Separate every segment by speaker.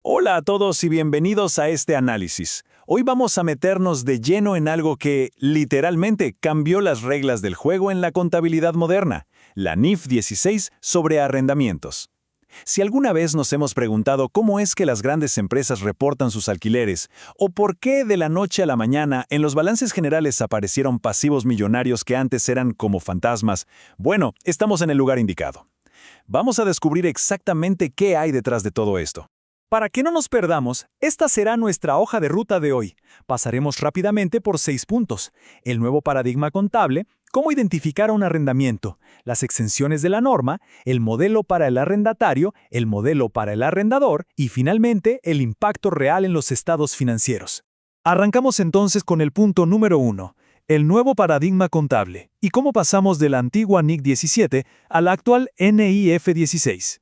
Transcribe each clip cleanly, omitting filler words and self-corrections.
Speaker 1: Hola a todos y bienvenidos a este análisis. Hoy vamos a meternos de lleno en algo que, literalmente, cambió las reglas del juego en la contabilidad moderna, la NIF 16 sobre arrendamientos. Si alguna vez nos hemos preguntado cómo es que las grandes empresas reportan sus alquileres, o por qué de la noche a la mañana en los balances generales aparecieron pasivos millonarios que antes eran como fantasmas, bueno, estamos en el lugar indicado. Vamos a descubrir exactamente qué hay detrás de todo esto.
Speaker 2: Para que no nos perdamos, esta será nuestra hoja de ruta de hoy. Pasaremos rápidamente por 6 puntos. El nuevo paradigma contable, cómo identificar un arrendamiento, las exenciones de la norma, el modelo para el arrendatario, el modelo para el arrendador y, finalmente, el impacto real en los estados financieros. Arrancamos entonces con el punto número 1, el nuevo paradigma contable, y cómo pasamos de la antigua NIC 17 a la actual NIF 16.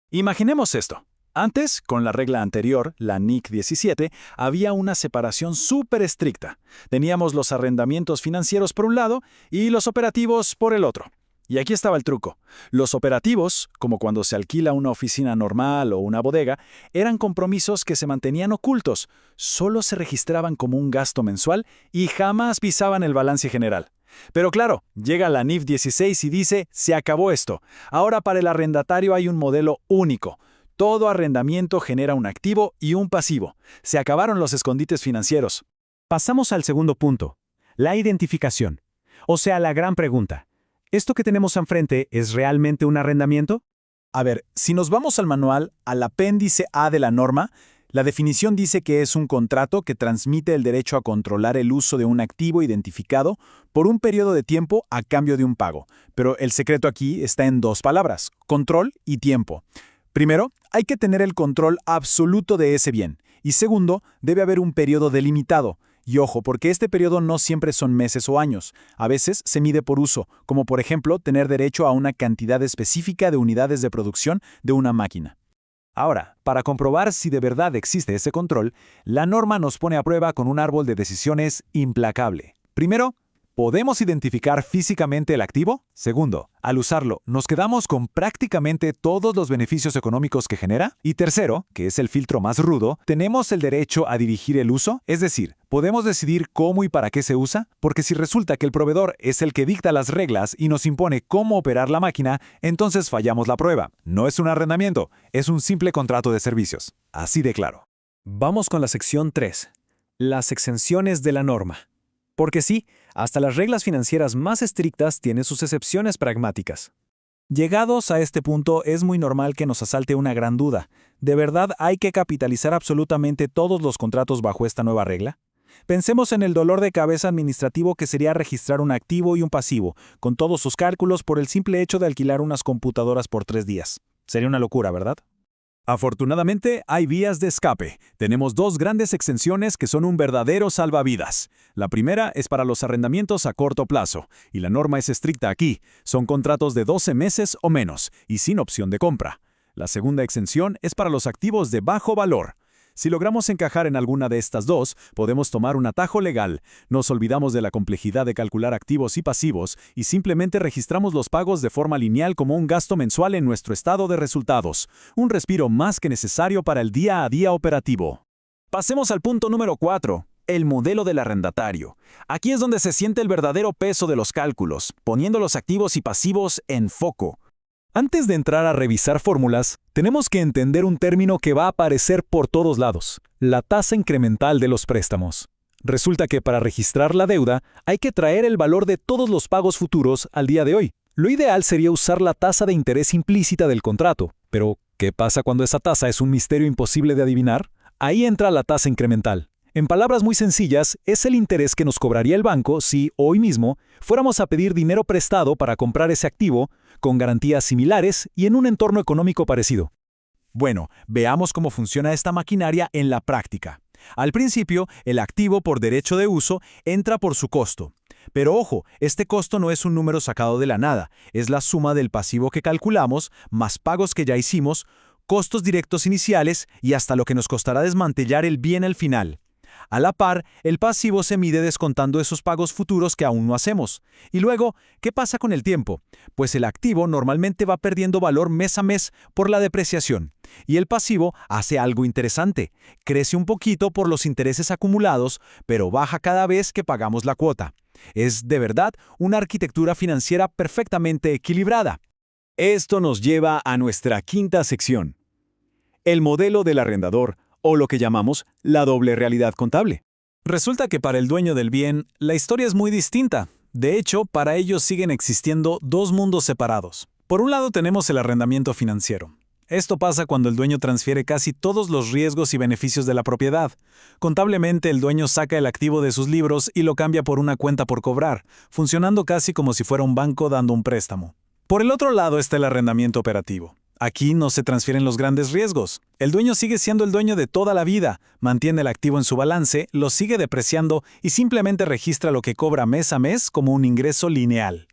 Speaker 1: Imaginemos esto. Antes, con la regla anterior, la NIC 17, había una separación súper estricta. Teníamos los arrendamientos financieros por un lado y los operativos por el otro. Y aquí estaba el truco. Los operativos, como cuando se alquila una oficina normal o una bodega, eran compromisos que se mantenían ocultos, solo se registraban como un gasto mensual y jamás pisaban el balance general. Pero claro, llega la NIF 16 y dice, se acabó esto. Ahora para el arrendatario hay un modelo único. Todo arrendamiento genera un activo y un pasivo. Se acabaron los escondites financieros.
Speaker 2: Pasamos al segundo punto, la identificación. O sea, la gran pregunta. ¿Esto que tenemos enfrente es realmente un arrendamiento?
Speaker 1: A ver, si nos vamos al manual, al apéndice A de la norma, la definición dice que es un contrato que transmite el derecho a controlar el uso de un activo identificado por un periodo de tiempo a cambio de un pago. Pero el secreto aquí está en dos palabras, control y tiempo. Primero, hay que tener el control absoluto de ese bien. Y segundo, debe haber un periodo delimitado. Y ojo, porque este periodo no siempre son meses o años. A veces se mide por uso, como por ejemplo tener derecho a una cantidad específica de unidades de producción de una máquina.
Speaker 2: Ahora, para comprobar si de verdad existe ese control, la norma nos pone a prueba con un árbol de decisiones implacable. Primero, ¿podemos identificar físicamente el activo? Segundo, al usarlo, ¿nos quedamos con prácticamente todos los beneficios económicos que genera? Y tercero, que es el filtro más rudo, ¿tenemos el derecho a dirigir el uso? Es decir, ¿podemos decidir cómo y para qué se usa? Porque si resulta que el proveedor es el que dicta las reglas y nos impone cómo operar la máquina, entonces fallamos la prueba. No es un arrendamiento, es un simple contrato de servicios. Así de claro. Vamos con la sección 3. Las exenciones de la norma. Porque sí, hasta las reglas financieras más estrictas tienen sus excepciones pragmáticas. Llegados a este punto, es muy normal que nos asalte una gran duda. ¿De verdad hay que capitalizar absolutamente todos los contratos bajo esta nueva regla? Pensemos en el dolor de cabeza administrativo que sería registrar un activo y un pasivo, con todos sus cálculos por el simple hecho de alquilar unas computadoras por 3 días. Sería una locura, ¿verdad? Afortunadamente, hay vías de escape. Tenemos dos grandes exenciones que son un verdadero salvavidas. La primera es para los arrendamientos a corto plazo, y la norma es estricta aquí. Son contratos de 12 meses o menos, y sin opción de compra. La segunda exención es para los activos de bajo valor. Si logramos encajar en alguna de estas dos, podemos tomar un atajo legal. Nos olvidamos de la complejidad de calcular activos y pasivos y simplemente registramos los pagos de forma lineal como un gasto mensual en nuestro estado de resultados. Un respiro más que necesario para el día a día operativo. Pasemos al punto número 4. El modelo del arrendatario. Aquí es donde se siente el verdadero peso de los cálculos, poniendo los activos y pasivos en foco. Antes de entrar a revisar fórmulas, tenemos que entender un término que va a aparecer por todos lados, la tasa incremental de los préstamos. Resulta que para registrar la deuda hay que traer el valor de todos los pagos futuros al día de hoy. Lo ideal sería usar la tasa de interés implícita del contrato, pero ¿qué pasa cuando esa tasa es un misterio imposible de adivinar? Ahí entra la tasa incremental. En palabras muy sencillas, es el interés que nos cobraría el banco si, hoy mismo, fuéramos a pedir dinero prestado para comprar ese activo, con garantías similares y en un entorno económico parecido. Bueno, veamos cómo funciona esta maquinaria en la práctica. Al principio, el activo por derecho de uso entra por su costo. Pero ojo, este costo no es un número sacado de la nada, es la suma del pasivo que calculamos, más pagos que ya hicimos, costos directos iniciales y hasta lo que nos costará desmantellar el bien al final. A la par, el pasivo se mide descontando esos pagos futuros que aún no hacemos. Y luego, ¿qué pasa con el tiempo? Pues el activo normalmente va perdiendo valor mes a mes por la depreciación. Y el pasivo hace algo interesante. Crece un poquito por los intereses acumulados, pero baja cada vez que pagamos la cuota. Es, de verdad, una arquitectura financiera perfectamente equilibrada.
Speaker 1: Esto nos lleva a nuestra quinta sección. El modelo del arrendador, o lo que llamamos la doble realidad contable.
Speaker 3: Resulta que para el dueño del bien, la historia es muy distinta. De hecho, para ellos siguen existiendo dos mundos separados. Por un lado tenemos el arrendamiento financiero. Esto pasa cuando el dueño transfiere casi todos los riesgos y beneficios de la propiedad. Contablemente, el dueño saca el activo de sus libros y lo cambia por una cuenta por cobrar, funcionando casi como si fuera un banco dando un préstamo. Por el otro lado está el arrendamiento operativo. Aquí no se transfieren los grandes riesgos. El dueño sigue siendo el dueño de toda la vida, mantiene el activo en su balance, lo sigue depreciando y simplemente registra lo que cobra mes a mes como un ingreso lineal.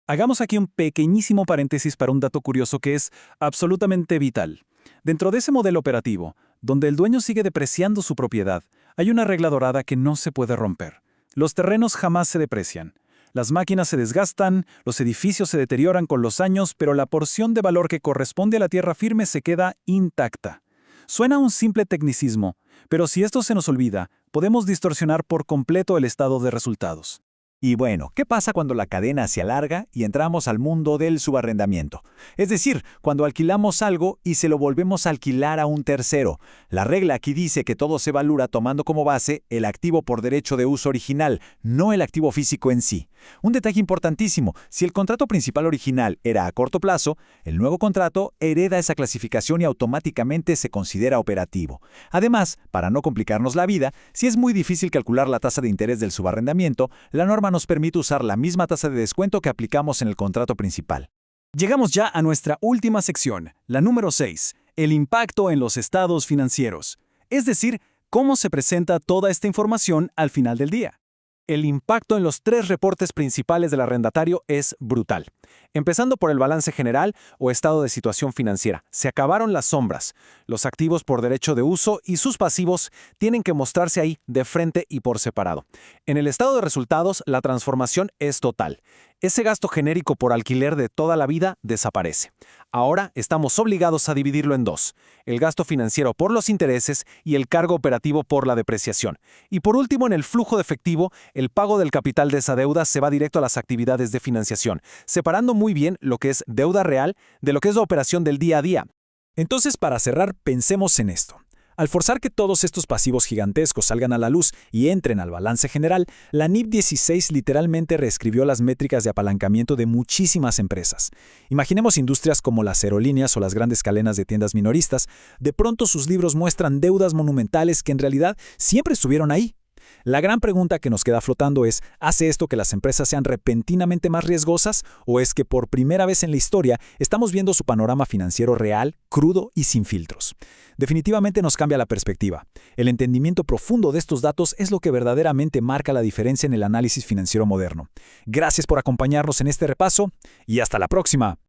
Speaker 3: Hagamos aquí un pequeñísimo paréntesis para un dato curioso que es absolutamente vital. Dentro de ese modelo operativo, donde el dueño sigue depreciando su propiedad, hay una regla dorada que no se puede romper. Los terrenos jamás se deprecian. Las máquinas se desgastan, los edificios se deterioran con los años, pero la porción de valor que corresponde a la tierra firme se queda intacta. Suena un simple tecnicismo, pero si esto se nos olvida, podemos distorsionar por completo el estado de resultados.
Speaker 2: Y bueno, ¿qué pasa cuando la cadena se alarga y entramos al mundo del subarrendamiento? Es decir, cuando alquilamos algo y se lo volvemos a alquilar a un tercero. La regla aquí dice que todo se valora tomando como base el activo por derecho de uso original, no el activo físico en sí. Un detalle importantísimo, si el contrato principal original era a corto plazo, el nuevo contrato hereda esa clasificación y automáticamente se considera operativo. Además, para no complicarnos la vida, si es muy difícil calcular la tasa de interés del subarrendamiento, la norma nos permite usar la misma tasa de descuento que aplicamos en el contrato principal.
Speaker 1: Llegamos ya a nuestra última sección, la número 6, el impacto en los estados financieros. Es decir, cómo se presenta toda esta información al final del día. El impacto en los 3 reportes principales del arrendatario es brutal. Empezando por el balance general o estado de situación financiera. Se acabaron las sombras. Los activos por derecho de uso y sus pasivos tienen que mostrarse ahí de frente y por separado. En el estado de resultados, la transformación es total. Ese gasto genérico por alquiler de toda la vida desaparece. Ahora estamos obligados a dividirlo en 2. El gasto financiero por los intereses y el cargo operativo por la depreciación. Y por último, en el flujo de efectivo, el pago del capital de esa deuda se va directo a las actividades de financiación, separando muy bien lo que es deuda real de lo que es la operación del día a día.
Speaker 3: Entonces, para cerrar, pensemos en esto. Al forzar que todos estos pasivos gigantescos salgan a la luz y entren al balance general, la NIF 16 literalmente reescribió las métricas de apalancamiento de muchísimas empresas. Imaginemos industrias como las aerolíneas o las grandes cadenas de tiendas minoristas. De pronto sus libros muestran deudas monumentales que en realidad siempre estuvieron ahí. La gran pregunta que nos queda flotando es, ¿hace esto que las empresas sean repentinamente más riesgosas o es que por primera vez en la historia estamos viendo su panorama financiero real, crudo y sin filtros? Definitivamente nos cambia la perspectiva. El entendimiento profundo de estos datos es lo que verdaderamente marca la diferencia en el análisis financiero moderno. Gracias por acompañarnos en este repaso y hasta la próxima.